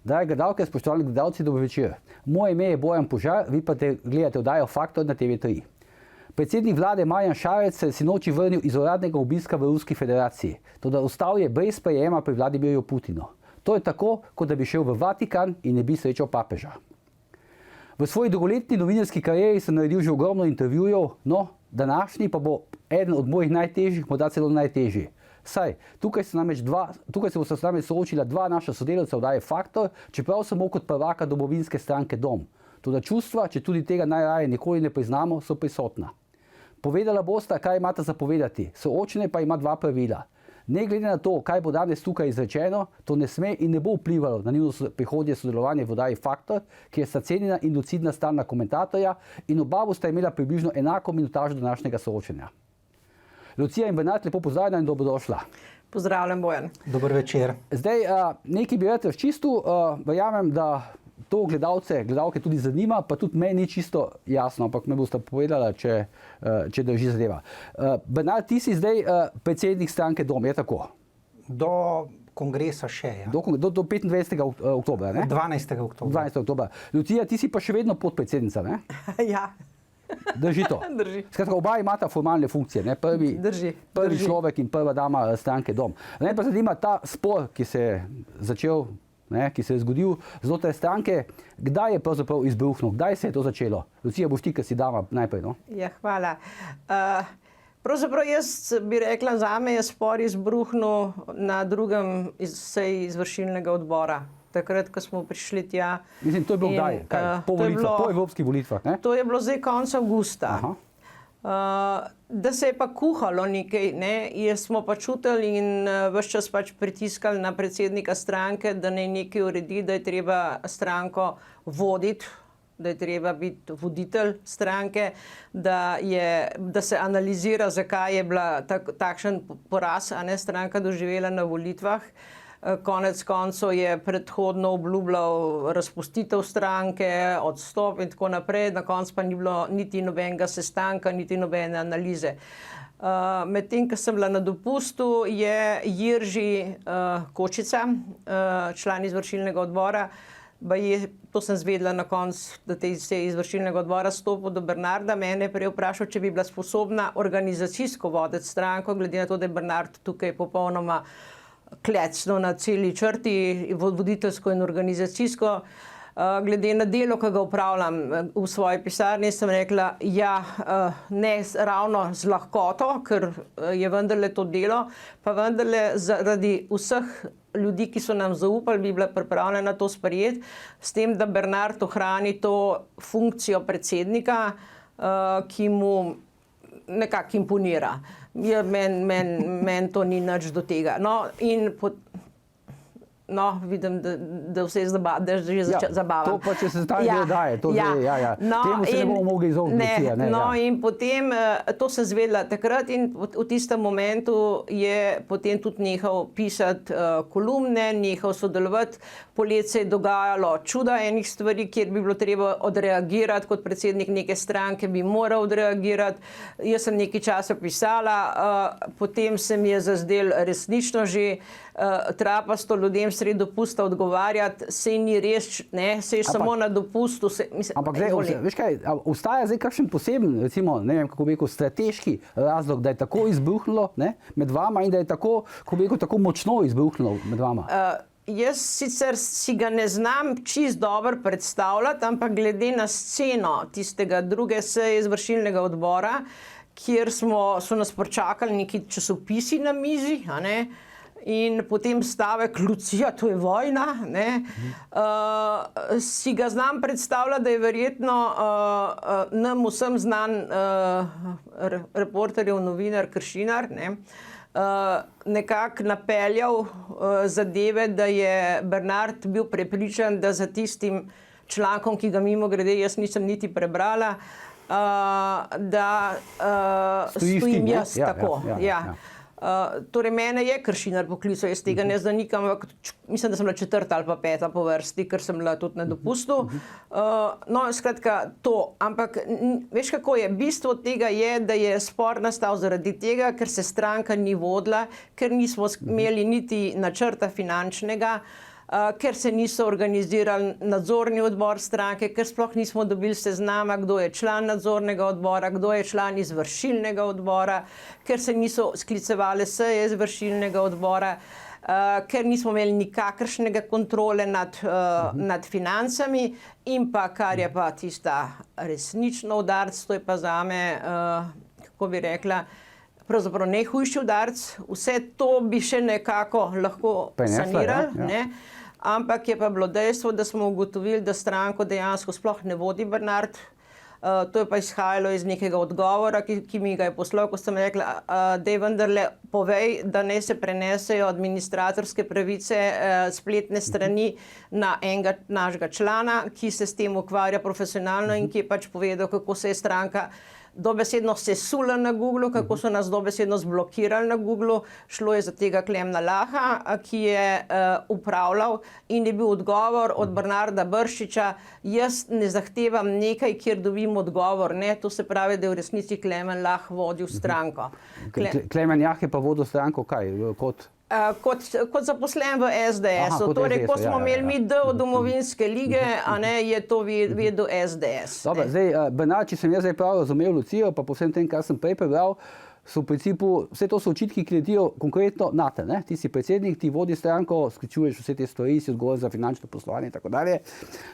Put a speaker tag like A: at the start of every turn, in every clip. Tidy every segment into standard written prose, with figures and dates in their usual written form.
A: Drage gledalke, spoštovani gledalci, dober večer. Moje ime je Bojan Požar, vi pa gledate oddajo Faktor na TV3. Predsednik vlade Marjan Šarec se je sinoči vrnil iz uradnega obiska v Ruski federaciji. Toda ostal je brez sprejema pri Vladimirju Putinu. To je tako, kot da bi šel v Vatikan in ne bi srečal papeža. V svoji dolgoletni novinarski karieri sem naredil že ogromno intervjujev, no, današnji pa bo eden od mojih najtežjih, morda celo najtežji. Saj, tukaj se bosta s nami soočila dva naša sodelavca oddaje Faktor, čeprav samo kot prvaka domovinske stranke Dom. Toda čustva, če tudi tega najraje nikoli ne priznamo, so prisotna. Povedala bosta, kaj imata za povedati, soočenje pa ima dva pravila. Ne glede na to, kaj bo danes tukaj izrečeno, to ne sme in ne bo vplivalo na njuno prihodnje sodelovanje v oddaji Faktor, ki je sta cenjena in lucidna stalna komentatorja in oba bosta imela približno enako minutažo današnjega soočenja. Lucija in Bernard, lepo pozdravljena in dobrodošla.
B: Pozdravljen, Bojan.
C: Dober večer.
A: Zdaj, nekaj bi rad razčistil, verjamem, da to gledalke tudi zanima, pa tudi meni ni čisto jasno, ampak me boste povedala, če drži zadeva. Bernard, ti si zdaj predsednik stranke Dom, je tako?
C: Do kongresa še, ja.
A: Do 25. oktobra, ne?
C: 12. oktobra.
A: 12. oktobra. Lucija, ti si pa še vedno podpredsednica, ne?
B: Ja.
A: Drži to?
B: Drži.
A: Skratka, oba imata formalne funkcije, ne? Prvi človek in prva dama stranke Dom. Ne pa zanima ta spor, ki se je začel, ki se je zgodil znotraj stranke. Kdaj je pravzaprav izbruhnil? Kdaj se je to začelo? Lucija, boš ti, ki si dama najprej, no?
B: Ja, hvala. Pravzaprav jaz bi rekla, zame je spor izbruhnil na drugem seji izvršilnega odbora. Takrat, ko smo prišli tja.
A: Mislim, to je bilo kdaj? Po evropskih volitvah, ne?
B: To je bilo zdaj konec avgusta. Da se je pa kuhalo nekaj, smo pa čutili in ves čas pač pritiskali na predsednika stranke, da naj nekaj uredi, da je treba stranko voditi, da je treba biti voditelj stranke, da se analizira, zakaj je bila takšen poraz, stranka doživela na volitvah. Konec koncev je predhodno obljubljal razpustitev stranke, odstop in tako naprej. Na koncu pa ni bilo niti nobenega sestanka, niti nobene analize. Medtem, ko sem bila na dopustu, je Jirži Kočica, član izvršilnega odbora, to sem zvedela na koncu, da se je izvršilnega odbora stopil do Bernarda, mene je prej vprašal, če bi bila sposobna organizacijsko voditi stranko, glede na to, da je Bernard tukaj popolnoma klecno na celi črti, voditeljsko in organizacijsko. Glede na delo, ki ga upravljam v svoji pisarni, sem rekla, ne ravno z lahkoto, ker je vendarle to delo, pa vendarle zaradi vseh ljudi, ki so nam zaupali, bi bila pripravljena to sprejeti, s tem, da Bernard ohrani to funkcijo predsednika, ki mu nekako imponira. Meni to ni nič do tega. Vidim, da vse je že zabavno.
A: To pa, če se stane dodaje, temu se ne bomo mogli izogniti.
B: In potem, to sem zvedela takrat in v tistem momentu je potem tudi nehal pisati kolumne, nehal sodelovati. Poleti se je dogajalo čuda enih stvari, kjer bi bilo treba odreagirati, kot predsednik neke stranke bi moral odreagirati. Jaz sem nekaj časa pisala, potem se mi je zazdel resnično že trapasto ljudem sredi dopusta odgovarjati, sej ni res, sej samo na dopustu.
A: Ampak veš kaj, ostaja zdaj kakšen poseben, recimo, ne vem, kako bi rekel, strateški razlog, da je tako izbruhnilo med vama in da je tako, kako bi rekel, tako močno izbruhnilo med vama?
B: Jaz sicer si ga ne znam čisto dobro predstavljati, ampak glede na sceno tistega druge seje izvršilnega odbora, kjer so nas pričakali neki časopisi na mizi, in potem stavek Lucija, to je vojna, si ga znam predstavljati, da je verjetno nam vsem znan reporterjev, novinar, Kršinar, nekako napeljal zadeve, da je Bernard bil prepričan, da za tistim člankom, ki ga mimogrede jaz nisem niti prebrala, da stojim jaz tako. Torej, mene je Kršinar poklical, jaz tega ne zanikam, ampak mislim, da sem bila 4. ali pa 5. po vrsti, ker sem bila tudi na dopustu. Skratka, to. Ampak, veš kako je? Bistvo tega je, da je spor nastal zaradi tega, ker se stranka ni vodila, ker nismo imeli niti načrta finančnega, ker se niso organizirali nadzorni odbor stranke, ker sploh nismo dobili seznama, kdo je član nadzornega odbora, kdo je član izvršilnega odbora, ker se niso sklicevale seje izvršilnega odbora, ker nismo imeli nikakršnega kontrole nad financami in pa, kar je pa tista resnično udarc, to je pa zame, kako bi rekla, pravzaprav najhujši udarc. Vse to bi še nekako lahko sanirali, ne? Ampak je pa bilo dejstvo, da smo ugotovili, da stranko dejansko sploh ne vodi Bernard. To je pa izhajalo iz nekega odgovora, ki mi ga je poslal, ko sem rekla, dej vendarle povej, da ne se prenesejo administratorske pravice spletne strani na enega našega člana, ki se s tem ukvarja profesionalno in ki je pač povedal, kako se je stranka dobesedno sesula na Googlu, kako so nas dobesedno zblokirali na Googlu. Šlo je za tega Klemna Laha, ki je upravljal in je bil odgovor od Bernarda Brščiča, jaz ne zahtevam nekaj, kjer dobim odgovor, ne, to se pravi, da je v resnici Klemen Lah vodil stranko.
A: Klemen Lah je pa vodil stranko kaj?
B: Kot zaposlen v SDS-u. Torej, ko smo imeli mi D od domovinske lige, a ne, je to vedel SDS.
A: Dobro, zdaj, Bernard, če sem jaz zdaj prav razumel Lucijo, pa po vsem tem, kar sem prej prebral, so v principu, vse to so očitki, ki letijo konkretno nate, ne? Ti si predsednik, ti vodi stranko, skličuješ vse te stvari, si odgovoren za finančno poslovanje in tako dalje.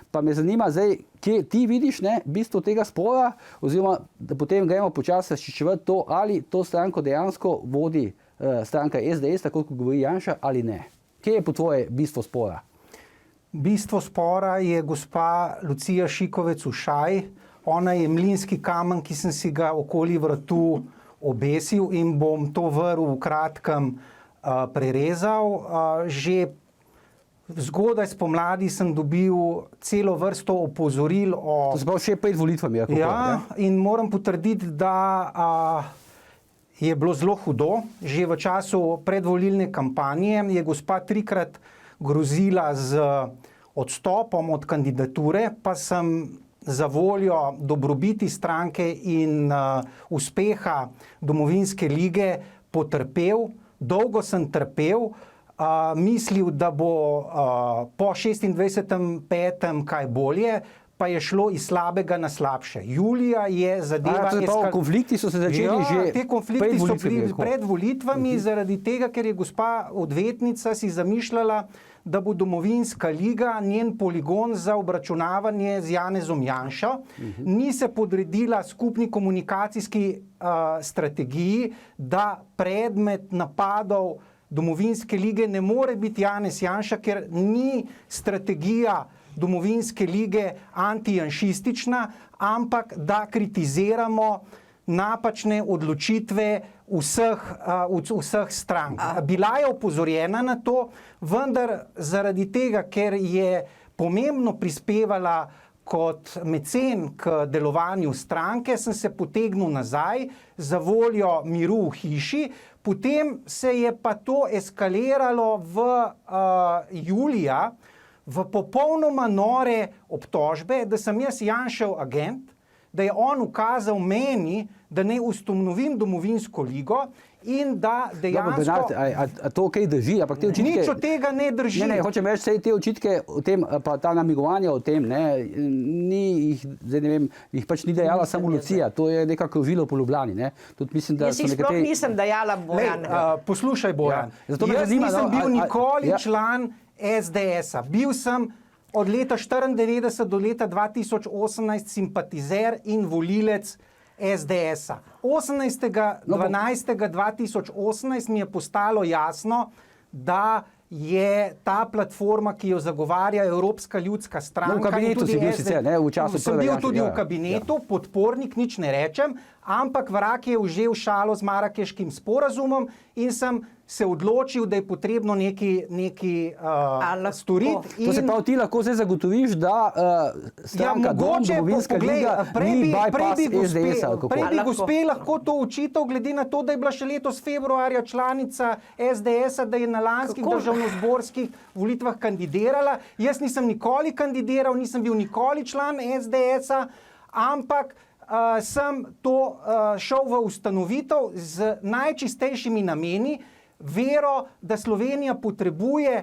A: Pa me zanima zdaj, kje ti vidiš, ne, bistvo tega spora, oziroma da potem gremo počasi razčiščevati to, ali to stranko dejansko vodi stranka SDS, tako kot govori Janša, ali ne? Kje je po tvoje bistvo spora?
C: Bistvo spora je gospa Lucija Šikovec Ušaj. Ona je mlinski kamen, ki sem si ga okoli vratu obesil in bom to vrv v kratkem prerezal. Že zgodaj spomladi sem dobil celo vrsto opozoril o...
A: To se pravi še pred volitvami.
C: In moram potrditi, da je bilo zelo hudo. Že v času predvolilne kampanje je gospa 3-krat grozila z odstopom od kandidature, pa sem za voljo dobrobiti stranke in uspeha Domovinske lige potrpel. Dolgo sem trpel, mislil, da bo po 26.5. kaj bolje, pa je šlo iz slabega na slabše. Julija je zadeva...
A: Konflikti so se začeli že
C: te konflikti so bili pred volitvami, zaradi tega, ker je gospa odvetnica si zamišljala, da bo Domovinska liga njen poligon za obračunavanje z Janezom Janšo. Ni se podredila skupni komunikacijski strategiji, da predmet napadov Domovinske lige ne more biti Janez Janša, ker ni strategija Domovinske lige antijanšistična, ampak da kritiziramo napačne odločitve vseh strank. Bila je opozorjena na to, vendar zaradi tega, ker je pomembno prispevala kot mecen k delovanju stranke, sem se potegnil nazaj za voljo miru v hiši. Potem se je pa to eskaliralo v julija, v popolnoma nore obtožbe, da sem jaz Janšev agent, da je on ukazal meni, da ne ustanovim Domovinsko ligo in da dejansko...
A: Dobro, Bernard, a to kaj drži? Ampak te očitke...
C: Nič od tega ne drži.
A: Ne, hočem reči, vse te očitke o tem, pa ta namigovanja o tem, ne, ni jih, zdaj ne vem, jih pač ni dejala samo Lucija, to je nekako žilo po Ljubljani, ne. Tudi mislim, da
B: jaz jih sploh nisem dejala, Bojan.
C: Poslušaj, Bojan, jaz nisem bil nikoli član SDS-a. Bil sem od leta 1994 do leta 2018 simpatizer in volilec SDS-a. 18.12.2018 mi je postalo jasno, da je ta platforma, ki jo zagovarja Evropska ljudska stranka...
A: V kabinetu si bil sicer, ne? V času
C: sem bil tudi v kabinetu, podpornik, nič ne rečem, ampak vrag je vzel šalo z Marakeškim sporazumom in sem se odločil, da je potrebno nekaj storiti.
A: To se pravi, ti lahko zdaj zagotoviš, da stranka Dom, Domovinska liga, ni bypass SDS-a.
C: Prej bi gospe lahko to očital, glede na to, da je bila še letos februarja članica SDS-a, da je na lanskih državnozborskih volitvah kandidirala. Jaz nisem nikoli kandidiral, nisem bil nikoli član SDS-a, ampak sem to šel v ustanovitev z najčistejšimi nameni, vero, da Slovenija potrebuje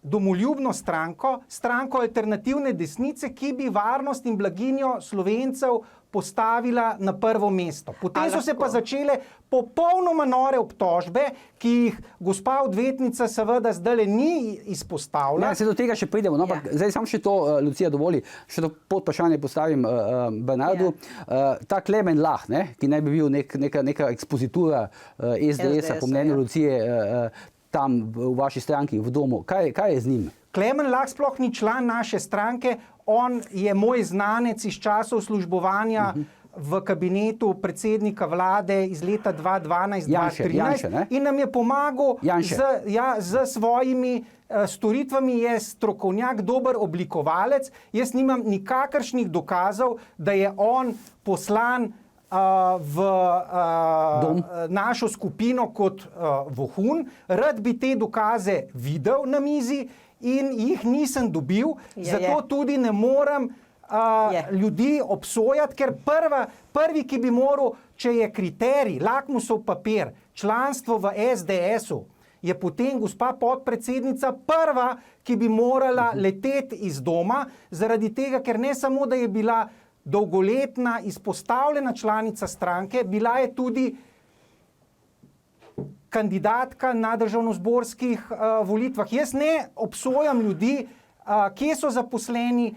C: domoljubno stranko, stranko alternativne desnice, ki bi varnost in blaginjo Slovencev postavila na prvo mesto. Potem so se pa začele popolnoma nore obtožbe, ki jih gospa odvetnica seveda zdaj ni izpostavila.
A: Ja, se do tega še pridemo, no, ampak zdaj samo še to, Lucija, dovoli, še to podvprašanje postavim Bernardu. Ta Klemen Lah, ki naj bi bil neka ekspozitura SDS-a, po mnenju Lucije, tam v vaši stranki, v domu. Kaj je z njim?
C: Klemen Lah sploh ni član naše stranke, on je moj znanec iz časov službovanja v kabinetu predsednika vlade iz leta 2012-2013 in nam je pomagal z svojimi storitvami, je strokovnjak, dober oblikovalec. Jaz nimam nikakršnih dokazov, da je on poslan v našo skupino kot vohun. Rad bi te dokaze videl na mizi in jih nisem dobil, zato tudi ne morem ljudi obsojati, ker prvi, ki bi moral, če je kriterij, lakmusov papir, članstvo v SDS-u, je potem gospa podpredsednica prva, ki bi morala leteti iz doma, zaradi tega, ker ne samo, da je bila dolgoletna izpostavljena članica stranke, bila je tudi kandidatka na državnozborskih volitvah. Jaz ne obsojam ljudi, kje so zaposleni,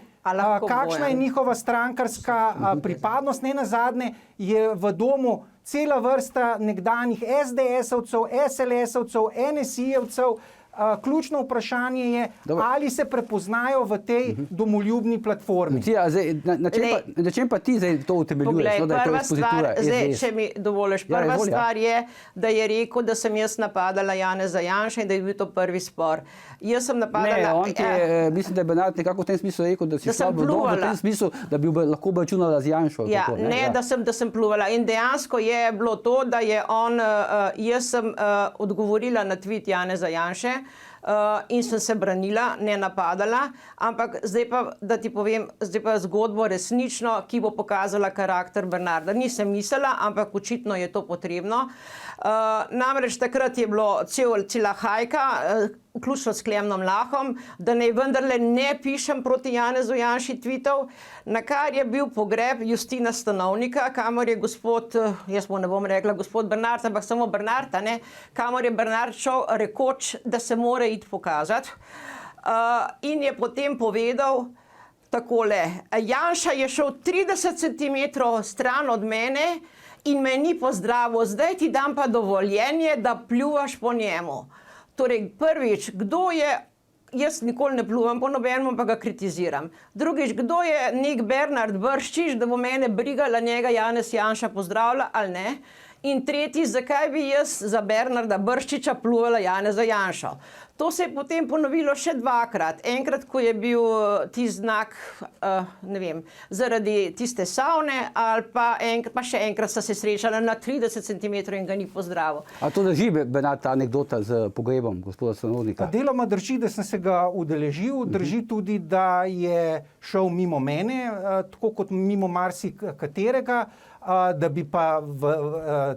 C: kakšna je njihova strankarska pripadnost. Ne nazadnje je v domu cela vrsta nekdanjih SDS-ovcev, SLS-ovcev, NSI-evcev. Ključno vprašanje je, ali se prepoznajo v tej domoljubni platformi.
A: Lucija, na čem pa ti zdaj to utemeljuješ?
B: Prva stvar, če mi dovoliš, prva stvar je, da je rekel, da sem jaz napadala Janeza Janše in da je bil to prvi spor. Jaz sem napadala...
A: Mislim, da je Bernard nekako v tem smislu rekel, da si šla v dom v tem smislu, da bi lahko obračunala z Janšo.
B: Da sem pluvala. In dejansko je bilo to, da je on, jaz sem odgovorila na tweet Janeza Janše, in sem se branila, ne napadala, ampak zdaj pa, da ti povem, zdaj pa zgodbo resnično, ki bo pokazala karakter Bernarda. Nisem mislila, ampak očitno je to potrebno. Namreč takrat je bilo cela hajka, vključno s Klemnom Lahom, da naj vendarle ne pišem proti Janezu Janši tweetov, na kar je bil pogreb Justina Stanovnika, kamor je gospod, jaz mu ne bom rekla gospod Bernard, ampak samo Bernard, kamor je Bernard šel rekoč, da se mora iti pokazati. In je potem povedal takole, Janša je šel 30 cm stran od mene in me ni pozdravil, zdaj ti dam pa dovoljenje, da pljuvaš po njemu. Torej, prvič, kdo je, jaz nikoli ne pljuvam po nobenem, pa ga kritiziram. Drugič, kdo je nek Bernard Brščič, da bo mene brigala njega Janez Janša pozdravlja ali ne? In tretjič, zakaj bi jaz za Bernarda Brščiča pljuvala Janeza Janšo? To se je potem ponovilo še dvakrat. Enkrat, ko je bil ti znak, ne vem, zaradi tiste savne, ali pa še enkrat sta se srečala na 30 cm in ga ni pozdravil.
A: A to drži, Bernard, ta anekdota z pogrebom gospoda Stanovnika?
C: Deloma drži, da sem se ga udeležil, drži tudi, da je šel mimo mene, tako kot mimo marsikaterega, da bi pa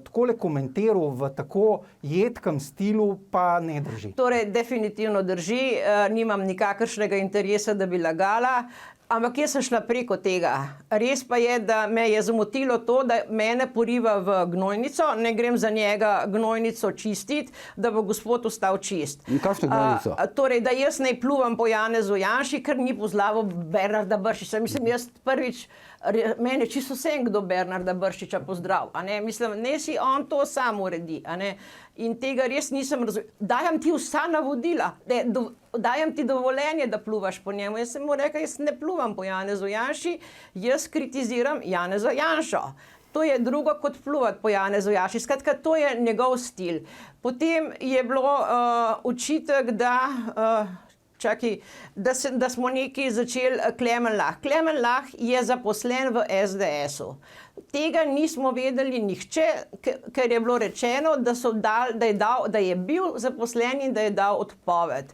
C: takole komentiral v tako jedkem stilu, pa ne drži.
B: Torej, definitivno drži, nimam nikakršnega interesa, da bi lagala, ampak jaz sem šla preko tega. Res pa je, da me je zamotilo to, da mene poriva v gnojnico, ne grem za njega gnojnico čistiti, da bo gospod ostal čist.
A: In kakšno gnojnico?
B: Torej, da jaz ne pluvam po Janezu Janši, ker ni poznal Bernarda Brščiča. Mislim, jaz prvič, mene čisto vsem, kdo Bernarda Brščiča pozdrav. Mislim, ne si on to sam uredi. In tega res nisem razumela. Dajam ti vsa navodila, dajam ti dovoljenje, da pluvaš po njemu. Jaz sem mu rekla, jaz ne pluvam po Janezu Janši, jaz kritiziram Janeza Janšo. To je drugo kot pluvati po Janezu Janši. Skratka, to je njegov stil. Potem je bilo očitek, da smo nekaj začeli Klemen Lah. Klemen Lah je zaposlen v SDS-u. Tega nismo vedeli nihče, ker je bilo rečeno, da je bil zaposlen in da je dal odpoved.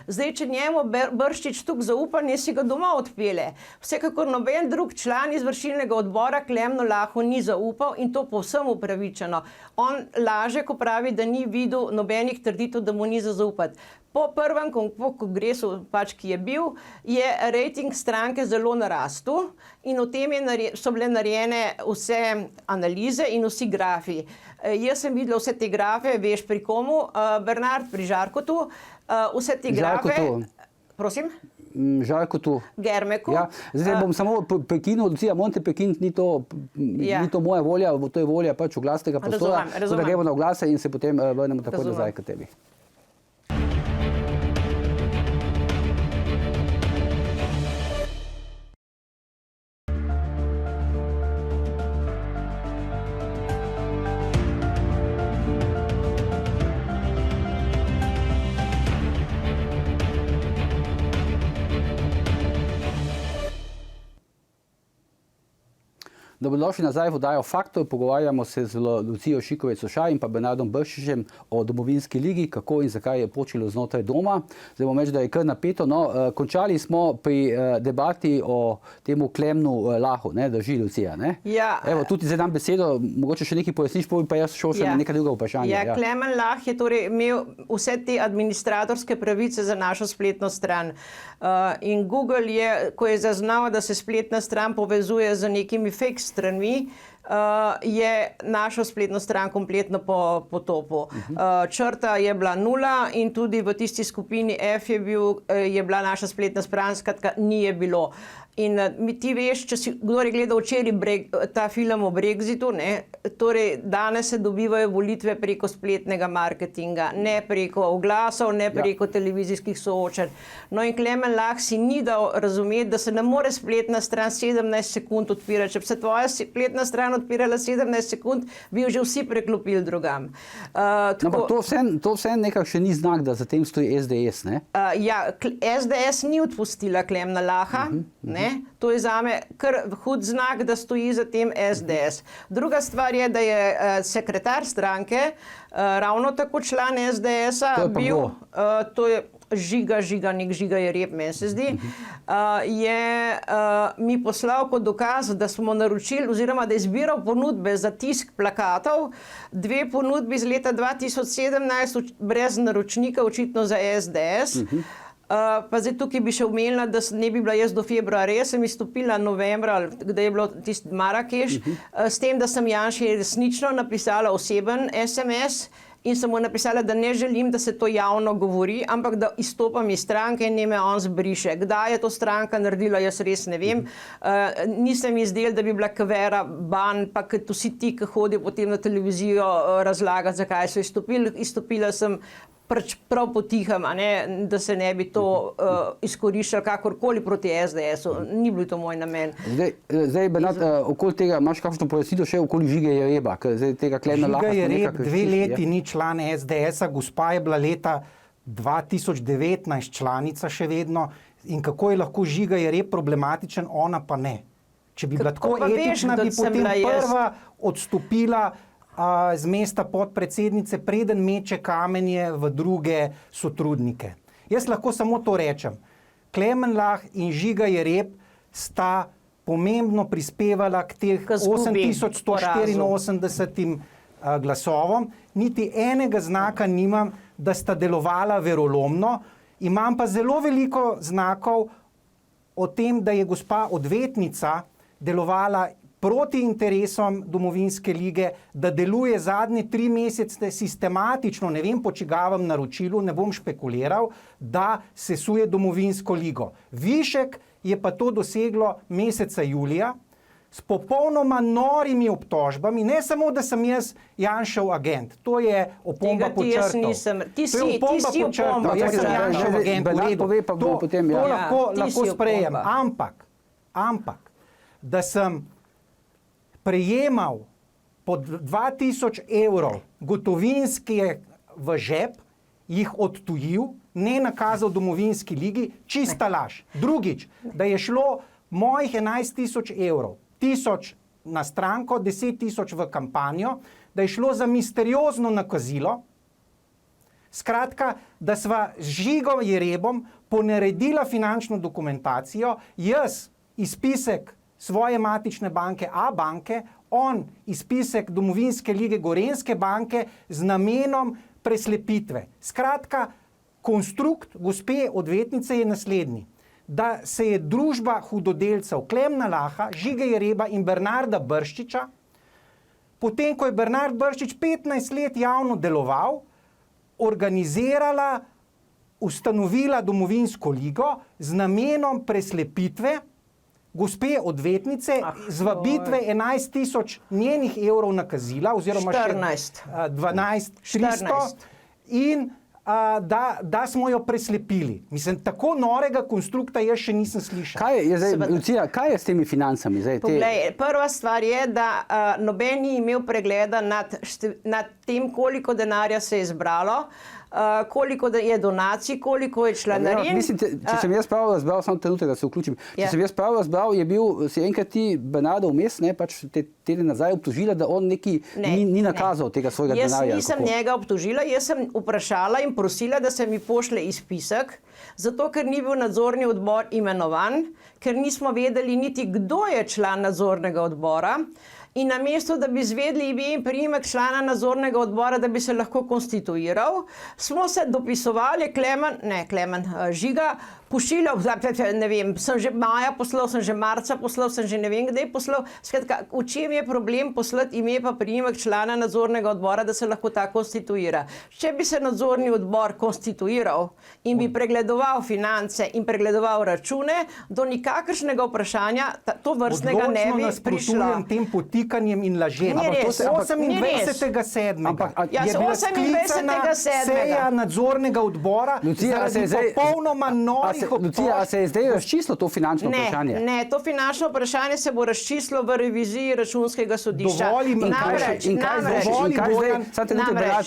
B: Zdaj, če njemu Brščič tukaj zaupanje, si ga doma odpele. Vsekakor noben drug član izvršilnega odbora Klemnu Lahu ni zaupal in to povsem upravičeno. On laže, ko pravi, da ni videl nobenih trditev, da mu ni za zaupati. Po prvem kongresu, ki je bil, je rejting stranke zelo narastel in o tem so bile narejene vse analize in vsi grafi. Jaz sem videla vse te grafe, veš pri komu, Bernard, pri Žarkotu, vse te grafe. Prosim?
A: Žarko tu.
B: Germeku.
A: Ja, zdaj bom samo prekinil, Lucija, moram te prekiniti, ni to moja volja, to je volja pač oglasnega prostora.
B: Razumem.
A: Da gremo na oglase in se potem vrnemo takoj nazaj k tebi. Dobrodošli nazaj v oddajo Faktor. Pogovarjamo se z Lucijo Šikovec-Ošaj in pa Bernardom Brščičem o domovinski ligi, kako in zakaj je počilo znotraj doma. Zdaj bom reči, da je kar napeto. No, končali smo pri debati o temu Klemnu Lahu, ne, drži, Lucija, ne?
B: Ja.
A: Evo, tudi zdaj dam besedo, mogoče še nekaj pojasniš, pa jaz šel še na neka druga vprašanja.
B: Ja, Klemen Lah je torej imel vse te administratorske pravice za našo spletno stran. In Google je, ko je zaznal, da se spletna stran povezuje z nekimi fake stranmi, je našo spletno stran kompletno potopil. Črta je bila 0 in tudi v tisti skupini F je bila naša spletna stran, skratka, ni je bilo. In ti veš, če si kdo je gledal včeraj ta film o Brexitu, ne, torej danes se dobivajo volitve preko spletnega marketinga, ne preko oglasov, ne preko televizijskih soočenj. No in Klemen Lah si ni dal razumeti, da se ne more spletna stran 17 sekund odpirati. Če bi se tvoja spletna stran odpirala 17 sekund, bi jo že vsi preklopili drugam.
A: To vse nekako še ni znak, da za tem stoji SDS, ne?
B: Ja, SDS ni odpustila Klemna Laha, ne? To je zame kar hud znak, da stoji za tem SDS. Druga stvar je, da je sekretar stranke, ravno tako član SDS-a bil, to je Žiga Jereb, meni se zdi, je mi poslal kot dokaz, da smo naročili oziroma da je zbiral ponudbe za tisk plakatov, 2 ponudbi iz leta 2017 brez naročnika, očitno za SDS. Pa zdaj tukaj bi še omenila, da ne bi bila jaz do februarja, jaz sem izstopila novembra, da je bilo tisti Marakeš, s tem, da sem Janši resnično napisala oseben SMS in sem mu napisala, da ne želim, da se to javno govori, ampak da izstopam iz stranke in me on zbriše. Kdaj je to stranka naredila, jaz res ne vem. Nisem izdel, da bi bila Kvera ban, pa vsi ti, ki hodijo potem na televizijo razlagati, zakaj so izstopili. Izstopila sem prav potihem, da se ne bi to izkoriščalo kakorkoli proti SDS-u. Ni bil to moj namen.
A: Zdaj, Bernard, okoli tega, imaš kakšno pojasnilo še okoli Žige Jereba?
C: Žiga Jereb 2 leti ni član SDS-a, gospa je bila leta 2019 članica še vedno. In kako je lahko Žiga Jereb problematičen, ona pa ne? Če bi bila tako etična, bi potem prva odstopila z mesta podpredsednice, preden meče kamenje v druge sotrudnike. Jaz lahko samo to rečem. Klemen Lah in Žiga Jereb sta pomembno prispevala k teh 8184 glasovom. Niti enega znaka nimam, da sta delovala verolomno. Imam pa zelo veliko znakov o tem, da je gospa odvetnica delovala proti interesom domovinske lige, da deluje zadnje 3 mesece sistematično, ne vem po čigavem naročilu, ne bom špekuliral, da sesuje domovinsko ligo. Višek je pa to doseglo meseca julija s popolnoma norimi obtožbami, ne samo, da sem jaz Janšev agent, to je opomba po črtov.
B: Ti si opomba,
C: jaz sem Janšev agent, to lahko sprejem. Ampak, da sem prejemal po 2000 evrov gotovinske v žep, jih odtujil, ne nakazal domovinski ligi, čista laž. Drugič, da je šlo mojih 11 000 evrov, 1000 na stranko, 10 000 v kampanjo, da je šlo za misteriozno nakazilo, Skratka, da sva z Žigo Jerebom ponaredila finančno dokumentacijo, jaz izpisek svoje matične banke Abanke, on izpisek Domovinske lige Gorenjske banke z namenom preslepitve. Skratka, konstrukt gospe odvetnice je naslednji, da se je družba hudodelcev Klemna Laha, Žige Jereba in Bernarda Brščiča, potem ko je Bernard Brščič 15 let javno deloval, organizirala, ustanovila Domovinsko ligo z namenom preslepitve gospe odvetnice, zvabitve 11.000 njenih evrov nakazila, oziroma 12.300 in da smo jo preslepili. Mislim, tako norega konstrukta jaz še nisem slišal.
A: Lucija, kaj je s temi financami?
B: Poglej, prva stvar je, da noben ni imel pregleda nad tem, koliko denarja se je zbralo, koliko je donacij, koliko je članarin.
A: Mislim, če sem jaz prav razbral, samo trenutek, da se vključim. Če sem jaz prav razbral, je bil si enkrat ti Bernardo vmes, pač teden nazaj obtožila, da on ni nakazal tega svojega denarja.
B: Jaz nisem njega obtožila, jaz sem vprašala in prosila, da se mi pošlje izpisek, zato ker ni bil nadzorni odbor imenovan, ker nismo vedeli niti, kdo je član nadzornega odbora. In namesto, da bi izvedli ime in priimek člana nadzornega odbora, da bi se lahko konstituiral, smo se dopisovali, Žiga, pošiljal, ne vem, sem že maja poslal, sem že marca poslal, sem že ne vem kdaj poslal. Skratka, v čem je problem poslati ime pa priimek člana nadzornega odbora, da se lahko ta konstituira? Če bi se nadzorni odbor konstituiral in bi pregledoval finance in pregledoval račune, do nikakršnega vprašanja to vrstnega ne bi prišlo.
C: Odločno nasprotujem tem potikanjem in lažem.
B: Ni res.
C: 28.7. je bila sklicana
B: 28.7.
C: seja nadzornega odbora zaradi popolnoma norih obtožb.
A: Lucija, a se je zdaj razčistilo to finančno vprašanje?
B: Ne, to finančno vprašanje se bo razčistilo v reviziji računskega sodišča.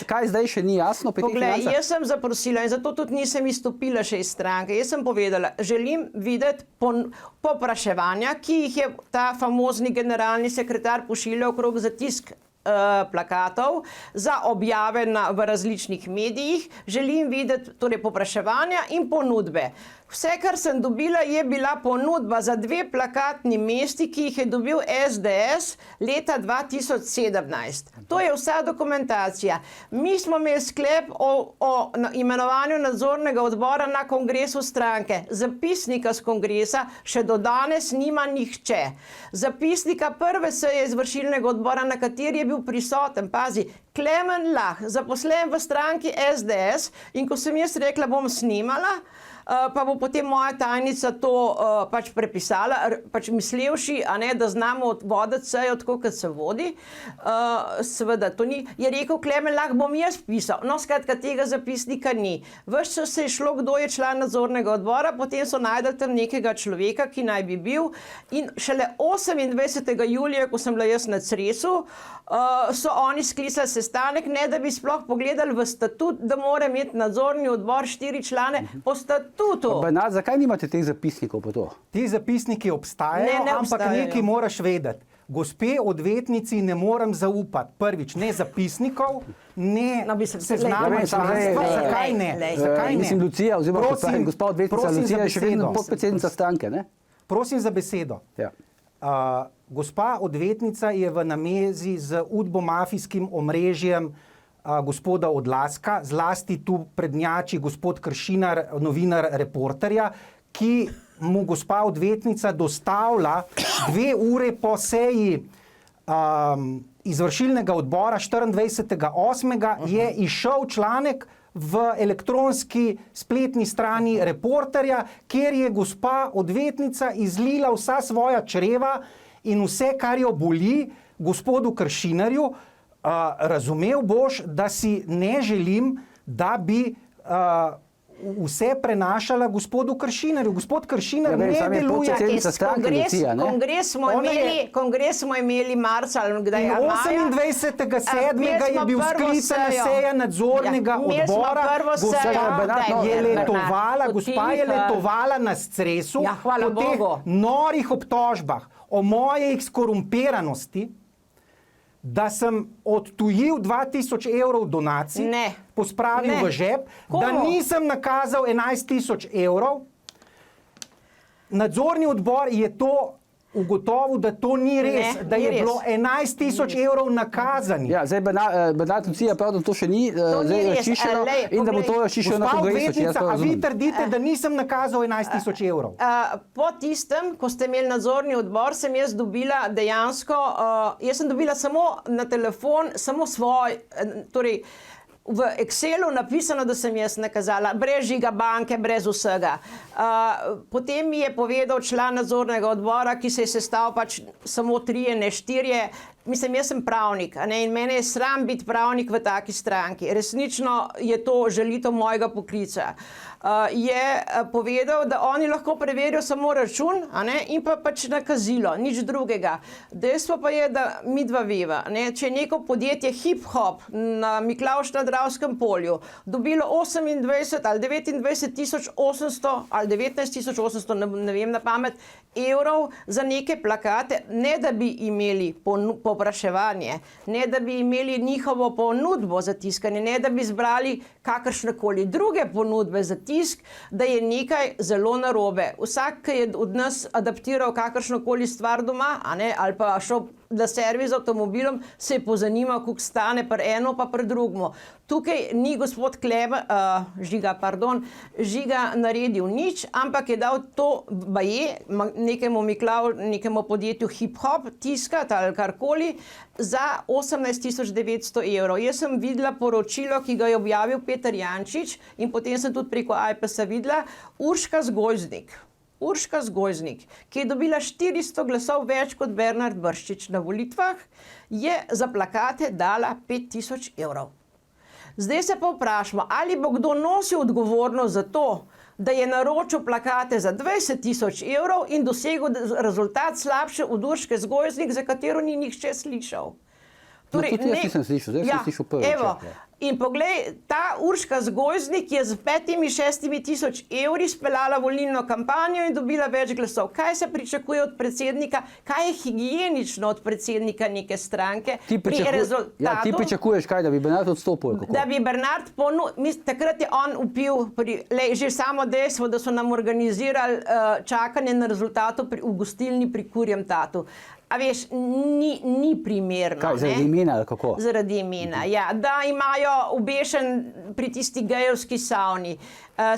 A: Kaj zdaj še ni jasno pri teh financah?
B: Jaz sem zaprosila in zato tudi nisem izstopila še iz stranke. Jaz sem povedala, želim videti popraševanja, ki jih je ta famozni generalni sekretar pošiljal okrog za tisk plakatov, za objave v različnih medijih. Želim videti torej popraševanja in ponudbe. Vse, kar sem dobila, je bila ponudba za 2 plakatni mesti, ki jih je dobil SDS leta 2017. To je vsa dokumentacija. Mi smo imeli sklep o imenovanju nadzornega odbora na kongresu stranke. Zapisnika z kongresa še do danes nima nihče. Zapisnika prve seje izvršilnega odbora, na kateri je bil prisoten, pazi, Klemen Lah, zaposlen v stranki SDS, in ko sem jaz rekla, bom snimala, pa bo potem moja tajnica to pač prepisala, pač mislevši, da znamo voditi sejo tako, kot se vodi. Seveda, to ni. Je rekel Klemen Lah, bom jaz pisal. No, skratka, tega zapisnika ni. Ves čas se je šlo, kdo je član nadzornega odbora, potem so najdel tam nekega človeka, ki naj bi bil, in šele 28. julija, ko sem bila jaz na Cresu, so oni sklicali sestanek, ne da bi sploh pogledali v statut, da mora imeti nadzorni odbor 4 člane po statutu.
A: Bernard, zakaj nimate teh zapisnikov po to?
C: Ti zapisniki obstajajo, ampak nekaj moraš vedeti. Gospe odvetnici ne morem zaupati. Prvič, ne zapisnikov, ne seznama članstva. Zakaj ne?
A: Mislim, Lucija, oziroma gospa odvetnica Lucija je še vedno podpredsednica stranke, ne?
C: Prosim za besedo. Gospa odvetnica je v namezi z udbomafijskim omrežjem gospoda Odlazka, zlasti tu prednjači gospod Kršinar, novinar Reporterja, ki mu gospa odvetnica dostavlja 2 ure po seji izvršilnega odbora 24.8. je izšel članek v elektronski spletni strani Reporterja, kjer je gospa odvetnica izlila vsa svoja čreva in vse, kar jo boli, gospodu Kršinarju. Razumel boš, da si ne želim, da bi vse prenašala gospodu Kršinarju. Gospod Kršinar ne deluje.
B: Kongres smo imeli marca, ali kdaj je maja.
C: 28.7. je bil sklicana seja nadzornega odbora. Gospa je letovala na Cresu po teh norih obtožbah o mojej skorumpiranosti, da sem odtujil 2000 evrov donacij, pospravil v žep, da nisem nakazal 11 000 evrov. Nadzorni odbor je to ugotovil, da to ni res, da je bilo 11 000 evrov nakazanih.
A: Ja, zdaj Bernard Lucija prav, da to še ni razčiščeno in da bo to razčiščeno na kongresu.
C: A vi trdite, da nisem nakazal 11 000 evrov?
B: Po tistem, ko ste imeli nadzorni odbor, sem jaz dobila dejansko, jaz sem dobila samo na telefon, samo svoj, torej v Excelu napisano, da sem jaz nakazala, brez žiga banke, brez vsega. Potem mi je povedal član nadzornega odbora, ki se je sestal pač samo 3, ne 4. Mislim, jaz sem pravnik, in mene je sram biti pravnik v taki stranki. Resnično je to želitev mojega poklica. Je povedal, da oni lahko preverijo samo račun in pa pač nakazilo, nič drugega. Dejstvo pa je, da mi dva veva, če je neko podjetje Hip-Hop na Miklavž na Dravskem polju dobilo 28 ali 29 800 ali 19 800, ne vem na pamet, evrov za neke plakate, ne da bi imeli povpraševanje, ne da bi imeli njihovo ponudbo za tiskanje, ne da bi zbrali kakršnekoli druge ponudbe za tisk, da je nekaj zelo narobe. Vsak, ki je od nas adaptiral kakršnokoli stvar doma, ali pa šel na servis z avtomobilom, se je pozanimal, koliko stane pri eno pa pri drugmu. Tukaj ni gospod Žiga naredil nič, ampak je dal to baje nekemu podjetju Hip-Hop tiskati ali karkoli za 18 900 evrov. Jaz sem videla poročilo, ki ga je objavil Peter Jančič in potem sem tudi preko iPasa videla Urška Zgojznik, ki je dobila 400 glasov več kot Bernard Brščič na volitvah, je za plakate dala 5000 evrov. Zdaj se pa vprašamo, ali bo kdo nosil odgovornost za to, da je naročil plakate za 20 000 evrov in dosegel rezultat slabše od Urške Zgojznik, za katero ni nihče slišal.
A: Torej, tudi jaz nisem slišal, zdaj sem slišal prvi.
B: In poglej, ta Urška Zgojznik je z 5-6 tisoč evri speljala volilno kampanjo in dobila več glasov. Kaj se pričakuje od predsednika? Kaj je higienično od predsednika neke stranke pri rezultatu?
A: Ti pričakuješ kaj, da bi Bernard odstopil?
B: Da bi Bernard takrat je on vpil, že samo dejstvo, da so nam organizirali čakanje na rezultatu v gostilni pri Kurjem Tatu. A veš, ni primerno.
A: Kaj, zaradi imena ali kako?
B: Zaradi imena, ja. Da imajo ubešen pri tisti gejovski savni.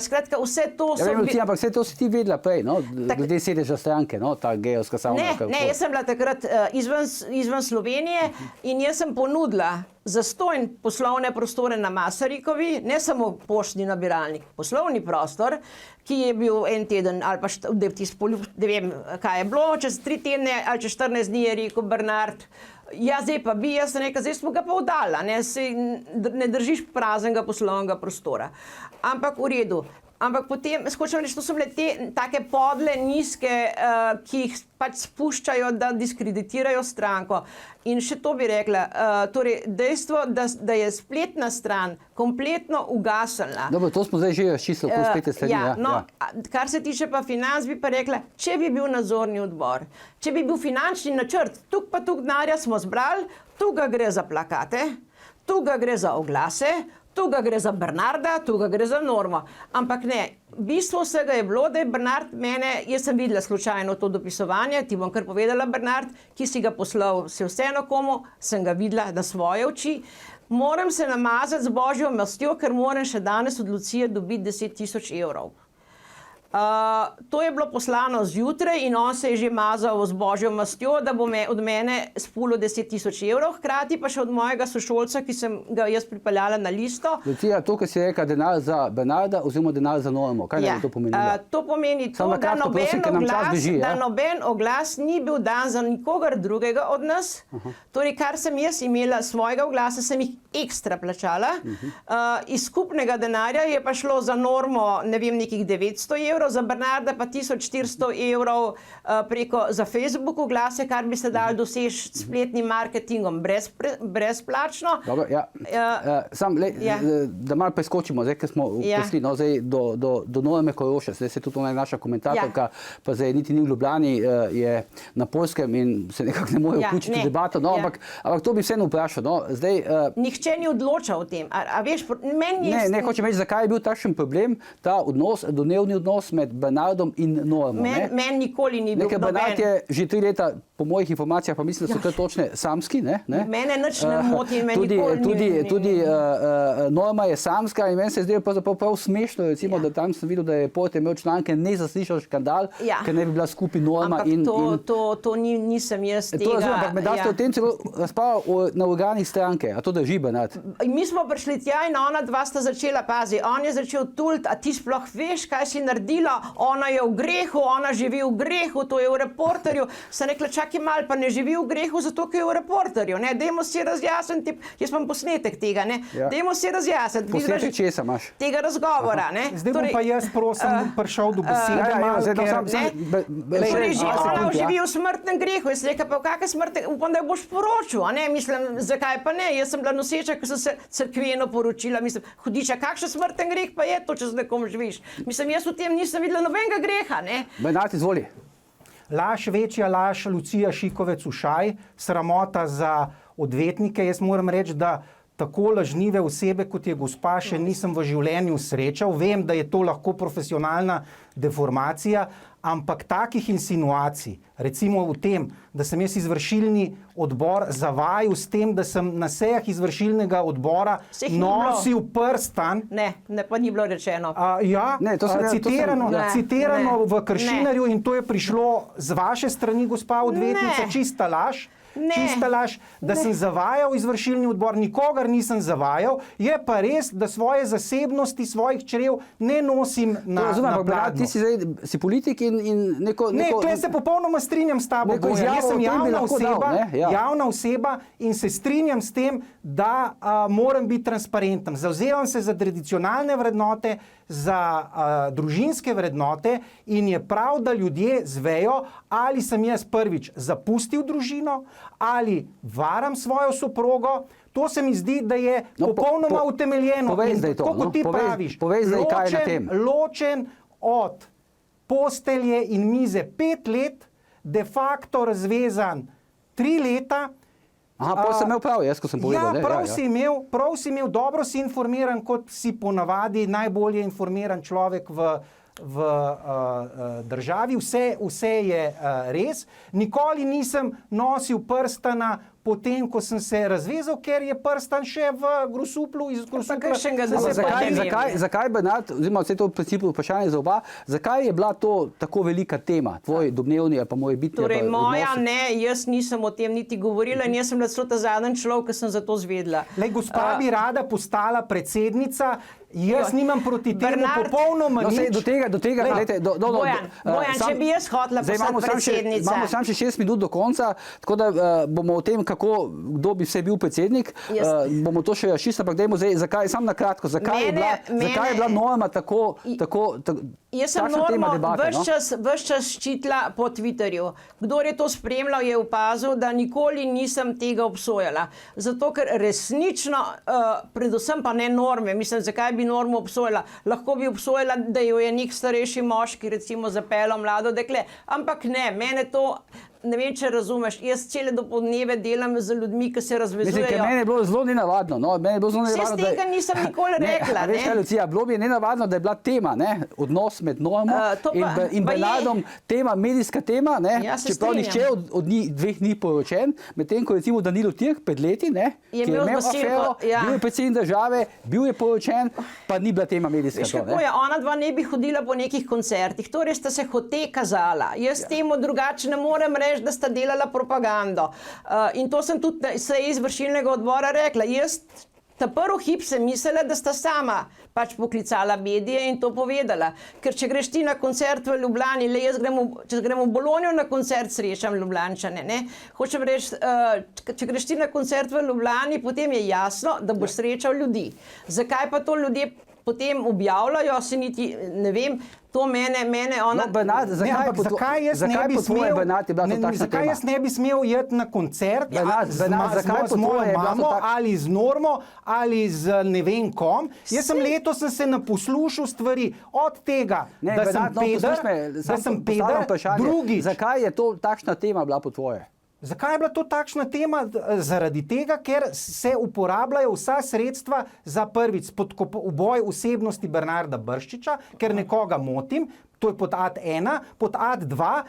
B: Skratka, vse to so...
A: Ampak vse to si ti vedela prej, glede sedeža stranke, ta gejovska savna.
B: Ne, jaz sem bila takrat izven Slovenije in jaz sem ponudila zastonj poslovne prostore na Masarikovi, ne samo poštni nabiralnik, poslovni prostor, ki je bil en teden ali pa ne vem, kaj je bilo, čez 3 tedne ali čez 14 dni je rekel Bernard, ja, zdaj pa bi, jaz sem rekel, zdaj smo ga pa vdala, ne držiš praznega poslovnega prostora. Ampak v redu. Ampak potem, skočem reči, to so bile te take podle, nizke, ki jih pač spuščajo, da diskreditirajo stranko. In še to bi rekla, torej dejstvo, da je spletna stran kompletno ugasnila.
A: Dobro, to smo zdaj že razčistili, ko spletne strani.
B: Kar se tiče pa financ, bi pa rekla, če bi bil nadzorni odbor, če bi bil finančni načrt, tuk pa tuk denarja smo zbrali, tu ga gre za plakate, tu ga gre za oglase, tu ga gre za Bernarda, tu ga gre za Normo. Ampak ne, bistvo vsega je bilo, da je Bernard mene, jaz sem videla slučajno to dopisovanje, ti bom kar povedala, Bernard, ki si ga poslal, se vseeno komu, sem ga videla na svoje oči. Moram se namazati z božjo mastjo, ker moram še danes od Lucije dobiti 10 000 evrov. To je bilo poslano zjutraj in on se je že mazal z božjo mastjo, da bo od mene spulil 10 000 evrov, hkrati pa še od mojega sošolca, ki sem ga jaz pripeljala na listo.
A: Lucija, to, kar si rekla, denar za Bernarda oziroma denar za Normo, kaj je to pomenilo?
B: To pomeni to, da noben oglas ni bil dan za nikogar drugega od nas. Torej, kar sem jaz imela svojega oglasa, sem jih ekstra plačala. Iz skupnega denarja je pa šlo za Normo, ne vem, nekih 900 evrov, za Bernarda pa 1400 evrov preko za Facebook oglase, kar bi se dalo doseči s spletnim marketingom brezplačno.
A: Dobro, ja. Da malo preskočimo, zdaj, ker smo prišli do Norme Koroša, zdaj se tudi ona naša komentatorka, pa zdaj niti ni v Ljubljani, je na Poljskem in se nekako ne more vključiti v debato, ampak to bi vseeno vprašal.
B: Nihče ni odločal o tem.
A: Ne, hočem reči, zakaj je bil takšen problem ta odnos, domnevni odnos med Bernardom in Normo.
B: Meni nikoli ni bil
A: problem. Bernard je že 3 leta, po mojih informacijah, pa mislim, da so to točne, samski.
B: Mene nič ne moti in meni nikoli
A: tudi Norma je samska in meni se je zdelo prav smešno, recimo, da tam sem videl, da je Porte imel članke nezaslišal škandal, ker ne bi bila skupaj Norma in...
B: Ampak to nisem jaz tega...
A: Ampak me daste o tem celo razpravljal na organih stranke. A to drži, Bernard?
B: Mi smo prišli tja in ona dva sta začela, pazi, on je začel tuliti, a ti sploh veš, kaj si naredila, ona je v grehu, ona živi v grehu, to je v Reporterju. Sem rekla, čakaj malo, pa ne živi v grehu, zato ker je v Reporterju, ne, dajmo si razjasniti, jaz imam posnetek tega, ne, dajmo si razjasniti.
A: Posnetek česa imaš?
B: Tega razgovora, ne.
C: Zdaj bom pa jaz prosim prišel do besede,
B: ona živi v smrtnem grehu, jaz rekla, pa v kakšnem smrtnem, upam, da jo boš poročil, a ne, mislim, zakaj pa ne, jaz sem bila noseča, ko sem se cerkveno poročila, mislim, hudiča, kakšen smrten greh pa je to, če z nekom živiš. Mislim, jaz v tem nisem videla nobenega greha, ne.
A: Bernard, izvoli.
C: Laž, večja laž, Lucija Šikovec Ušaj, sramota za odvetnike. Jaz moram reči, da tako lažnive osebe, kot je gospa, še nisem v življenju srečal. Vem, da je to lahko profesionalna deformacija, ampak takih insinuacij, recimo v tem, da sem jaz izvršilni odbor zavajal s tem, da sem na sejah izvršilnega odbora nosil prstan.
B: Ne, pa ni bilo rečeno.
C: Citirano v Kršinarju in to je prišlo z vaše strani, gospa odvetnica, čista laž. Čista laž, da sem zavajal izvršilni odbor, nikogar nisem zavajal, je pa res, da svoje zasebnosti, svojih črev ne nosim na pladnju.
A: Ti si politik in neko...
C: Ne, tukaj se popolnoma strinjam s tabo, jaz sem javna oseba in se strinjam s tem, da moram biti transparenten. Zavzevam se za tradicionalne vrednote, za družinske vrednote in je prav, da ljudje zvejo, ali sem jaz prvič zapustil družino, ali varam svojo soprogo. To se mi zdi, da je popolnoma utemeljeno.
A: Povej zdaj to.
C: Kot ti praviš, ločen od postelje in mize 5 let, de facto razvezan 3 leta.
A: Pa sem imel prav, jaz, ko sem povedal.
C: Prav si imel, dobro si informiran, kot si ponavadi najbolje informiran človek v državi. Vse je res. Nikoli nisem nosil prstana potem, ko sem se razvezal, ker je prstan še v Grosuplu.
A: Zakaj, Bernard, oziroma vse to v principu vprašanje za oba, zakaj je bila to tako velika tema, tvoj domnevni ali pa moj bitni?
B: Torej, moja ne, jaz nisem o tem niti govorila in jaz sem bila celo ta zadnji človek, ki sem za to zvedela.
C: Gospa bi rada postala predsednica, jaz nimam proti temu popolnoma nič.
A: Do tega,
B: Bojan, če bi jaz hotela postati predsednica.
A: Imamo samo še 6 minut do konca, tako da bomo o tem, kdo bi vse bil predsednik, bomo to še razčistili, ampak dajmo zdaj, zakaj, samo na kratko, zakaj je bila Norma tako
B: jaz sem Normo ves čas ščitila po Twitterju. Kdor je to spremljal, je opazil, da nikoli nisem tega obsojala. Zato, ker resnično, predvsem pa ne Norme, mislim, zakaj bi Normo obsojala. Lahko bi obsojala, da jo je nek starejši moški, recimo, zapeljal mlado dekle. Ampak ne, mene to... Ne vem, če razumeš, jaz cele dopoldneve delam z ljudmi, ki se razvezujejo.
A: Mislim, ker meni je bilo zelo nenavadno.
B: Vse z tega nisem nikoli rekla.
A: Veš kaj, Lucija, bilo bi je nenavadno, da je bila tema, odnos med Normo in Bernardom, tema, medijska tema, čeprav nihče od dveh ni poročen, medtem ko recimo Danilo Türk pred leti, ki je imel afero, bil je predsednik države, bil je poročen, pa ni bila tema medijska.
B: Veš kako je, ona dva ne bi hodila po nekih koncertih, torej sta se hote kazala. Jaz temu drugače ne morem reči, da sta delala propagando. In to sem tudi se izvršilnega odbora rekla. Jaz Ta prvi hip sem mislila, da sta sama pač poklicala medije in to povedala. Ker če greš ti na koncert v Ljubljani, če gremo v Bologno na koncert, srečam Ljubljančane. Ne? Hočem reči, če greš ti na koncert v Ljubljani, potem je jasno, da boš srečal ljudi. Zakaj pa to ljudje potem objavljajo, se niti ne vem, to mene ona...
A: No, Bernard, zakaj
C: jaz ne bi smel jeti na koncert z mojo mamo ali z Normo ali z ne vem kom? Jaz sem letos se naposlušal stvari od tega, da sem peder, drugič.
A: Zakaj je to takšna tema bila po tvoje?
C: Zakaj je bila to takšna tema? Zaradi tega, ker se uporabljajo vsa sredstva za prvič spodkopavanje osebnosti Bernarda Brščiča, ker nekoga motim, to je pod ad 1, pod ad 2,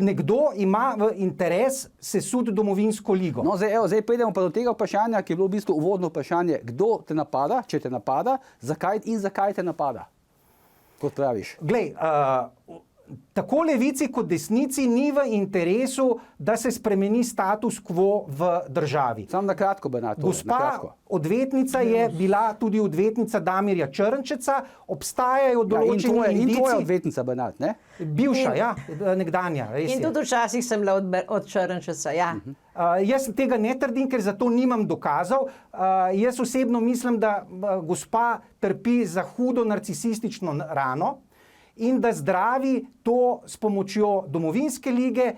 C: nekdo ima v interes sesuditi domovinsko ligo.
A: No, zdaj pridemo pa do tega vprašanja, ki je bilo v bistvu uvodno vprašanje, kdo te napada, če te napada, zakaj te napada, kot praviš.
C: Glej, tako levici kot desnici ni v interesu, da se spremeni status quo v državi.
A: Samo na kratko, Bernard.
C: Gospa odvetnica je bila tudi odvetnica Damirja Črnčeca, obstajajo določeni indici.
A: In tvoja odvetnica, Bernard, ne?
C: Bivša, nekdanja.
B: In tudi včasih sem bila od Črnčeca, ja.
C: Jaz tega ne trdim, ker za to nimam dokazov. Jaz osebno mislim, da gospa trpi za hudo narcisistično rano, in da zdravi to s pomočjo domovinske lige,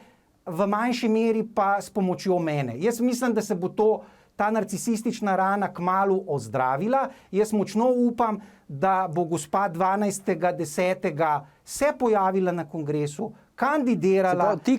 C: v manjši meri pa s pomočjo mene. Jaz mislim, da se bo ta narcisistična rana kmalu ozdravila. Jaz močno upam, da bo gospa 12.10. se pojavila na kongresu, kandidirala,
A: Ti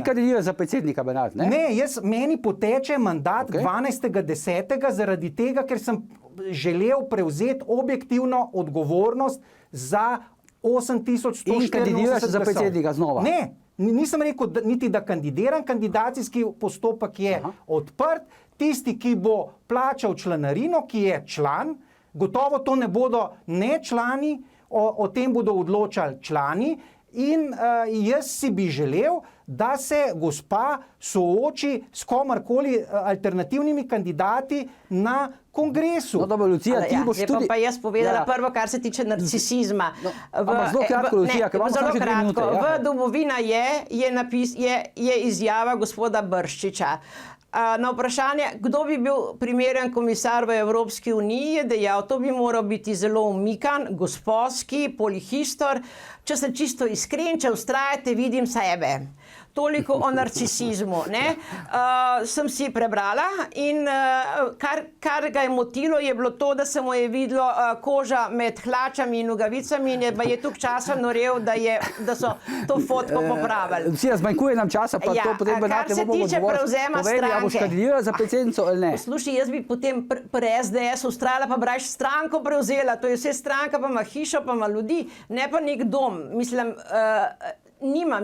A: kandidiraš za predsednika, Bernard, ne?
C: Ne, meni poteče mandat 12.10. zaradi tega, ker sem želel prevzeti objektivno odgovornost za 8184
A: in kandidiraš za predsednika znova?
C: Ne, nisem rekel niti, da kandidiram. Kandidacijski postopek je odprt. Tisti, ki bo plačal članarino, ki je član, gotovo to ne bodo ne člani, o tem bodo odločali člani. In jaz si bi želel, da se gospa sooči s komarkoli alternativnimi kandidati na kongresu.
A: No, dobro, Lucija, ti boš tudi...
B: Pa jaz povedala prvo, kar se tiče narcisizma.
A: Zelo kratko, Lucija, ker imamo samo še 2 minute.
B: V Domovina je izjava gospoda Brščiča. Na vprašanje, kdo bi bil primeren komisar v Evropski uniji, je dejal, to bi moral biti zelo umikan, gospodski, polihistor. Če sem čisto iskren, če vztrajate, vidim sebe. Toliko o narcisizmu. Sem si prebrala in kar ga je motilo, je bilo to, da se mu je videlo koža med hlačami in nogavicami in je tukaj časa norel, da so to fotko popravili.
A: Lucija, zmanjkuje nam časa, pa to potem
B: kar se tiče prevzema stranke.
A: A boš kandidirala za predsednico ali ne?
B: Poslušaj, jaz bi potem pri SDS ustrajala, pa brajš stranko prevzela. To je vse stranka, pa ima hišo, pa ima ljudi, ne pa nek dom. Mislim,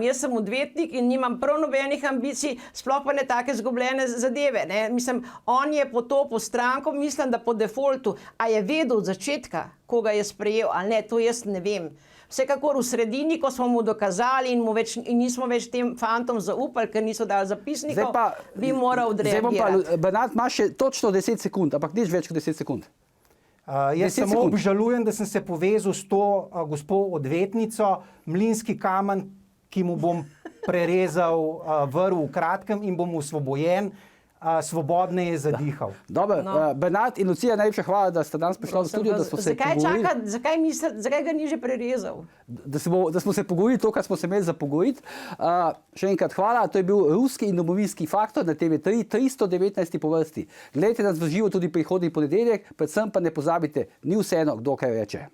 B: jaz sem odvetnik in nimam prav nobenih ambicij, sploh pa ne take zgubljene zadeve. Mislim, on je potopil stranko, mislim, da po defaultu, a je vedel od začetka, koga je sprejel, ali ne, to jaz ne vem. Vsekakor v sredini, ko smo mu dokazali in nismo več tem fantom zaupali, ker niso dali zapisnikov, bi moral odreagirati.
A: Zdaj pa, Bernard, imaš še točno 10 sekund, ampak nič več kot 10 sekund.
C: Jaz samo obžalujem, da sem se povezal s to gospo odvetnico, mlinski kamen, ki mu bom prerezal vrv v kratkem in bom osvobojen, svobodneje zadihal.
A: Dobro, Bernard in Lucija, najlepša hvala, da ste danes prišli v studio, da smo se pogovorili.
B: Zakaj ga ni že prerezal?
A: Da smo se pogovorili to, kar smo se imeli za pogovoriti. Še enkrat hvala, to je bil Ruski in domovinski faktor na TV3, 319. po vrsti. Gledajte nas v živo tudi prihodnji ponedeljek, predvsem pa ne pozabite, ni vseeno, kdo kaj reče.